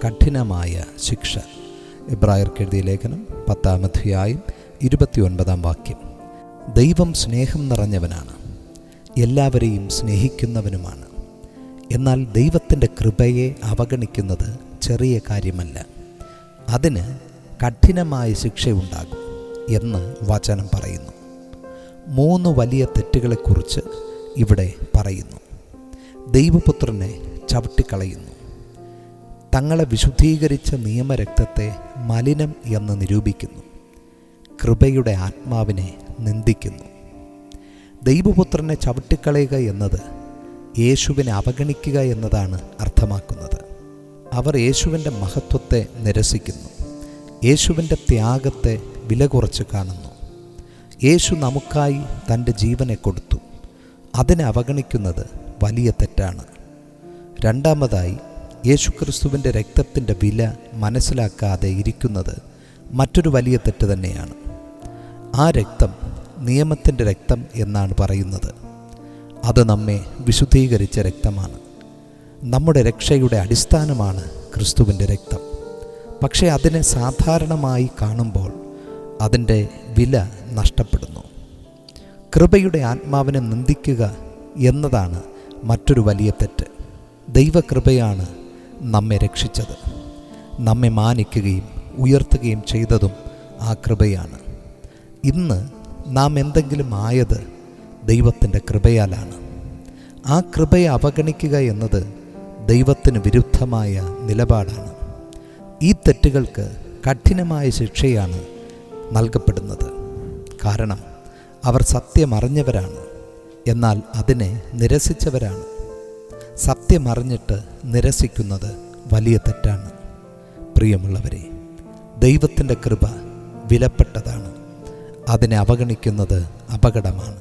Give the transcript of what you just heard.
കഠിനമായ ശിക്ഷ. എബ്രായർക്ക് എഴുതിയ ലേഖനം 10-ാം അധ്യായം 29-ാം വാക്യം. ദൈവം സ്നേഹം നിറഞ്ഞവനാണ്, എല്ലാവരെയും സ്നേഹിക്കുന്നവനുമാണ്. എന്നാൽ ദൈവത്തിൻ്റെ കൃപയെ അവഗണിക്കുന്നത് ചെറിയ കാര്യമല്ല. അതിന് കഠിനമായ ശിക്ഷയുണ്ടാകും എന്ന് വചനം പറയുന്നു. 3 വലിയ തെറ്റുകളെക്കുറിച്ച് ഇവിടെ പറയുന്നു. ദൈവപുത്രനെ ചവിട്ടിക്കളയുന്നു, തങ്ങളെ വിശുദ്ധീകരിച്ച നിയമരക്തത്തെ മലിനം എന്ന് നിരൂപിക്കുന്നു, കൃപയുടെ ആത്മാവിനെ നിന്ദിക്കുന്നു. ദൈവപുത്രനെ ചവിട്ടിക്കളയുക എന്നത് യേശുവിനെ അവഗണിക്കുക എന്നതാണ് അർത്ഥമാക്കുന്നത്. അവർ യേശുവിൻ്റെ മഹത്വത്തെ നിരസിക്കുന്നു, യേശുവിൻ്റെ ത്യാഗത്തെ വില കുറച്ച് കാണുന്നു. യേശു നമുക്കായി തൻ്റെ ജീവനെ കൊടുത്തു, അതിനെ അവഗണിക്കുന്നത് വലിയ തെറ്റാണ്. രണ്ടാമതായി, യേശുക്രിസ്തുവിൻ്റെ രക്തത്തിൻ്റെ വില മനസ്സിലാക്കാതെ ഇരിക്കുന്നത് മറ്റൊരു വലിയ തെറ്റ് തന്നെയാണ്. ആ രക്തം നിയമത്തിൻ്റെ രക്തം എന്നാണ് പറയുന്നത്. അത് നമ്മെ വിശുദ്ധീകരിച്ച രക്തമാണ്. നമ്മുടെ രക്ഷയുടെ അടിസ്ഥാനമാണ് ക്രിസ്തുവിൻ്റെ രക്തം. പക്ഷേ അതിനെ സാധാരണമായി കാണുമ്പോൾ അതിൻ്റെ വില നഷ്ടപ്പെടുന്നു. കൃപയുടെ ആത്മാവിനെ നിന്ദിക്കുക എന്നതാണ് മറ്റൊരു വലിയ തെറ്റ്. ദൈവകൃപയാണ് നമ്മെ രക്ഷിച്ചത്. നമ്മെ മാനിക്കുകയും ഉയർത്തുകയും ചെയ്തതും ആ കൃപയാണ്. ഇന്ന് നാം എന്തെങ്കിലും ആയത് ദൈവത്തിൻ്റെ കൃപയാലാണ്. ആ കൃപയെ അവഗണിക്കുക എന്നത് ദൈവത്തിന് വിരുദ്ധമായ നിലപാടാണ്. ഈ തെറ്റുകൾക്ക് കഠിനമായ ശിക്ഷയാണ് നൽകപ്പെടുന്നത്. കാരണം അവർ സത്യമറിഞ്ഞവരാണ്, എന്നാൽ അതിനെ നിരസിച്ചവരാണ്. സത്യമറിഞ്ഞിട്ട് നിരസിക്കുന്നത് വലിയ തെറ്റാണ്. പ്രിയമുള്ളവരെ, ദൈവത്തിൻ്റെ കൃപ വിലപ്പെട്ടതാണ്. അതിനെ അവഗണിക്കുന്നത് അപകടമാണ്.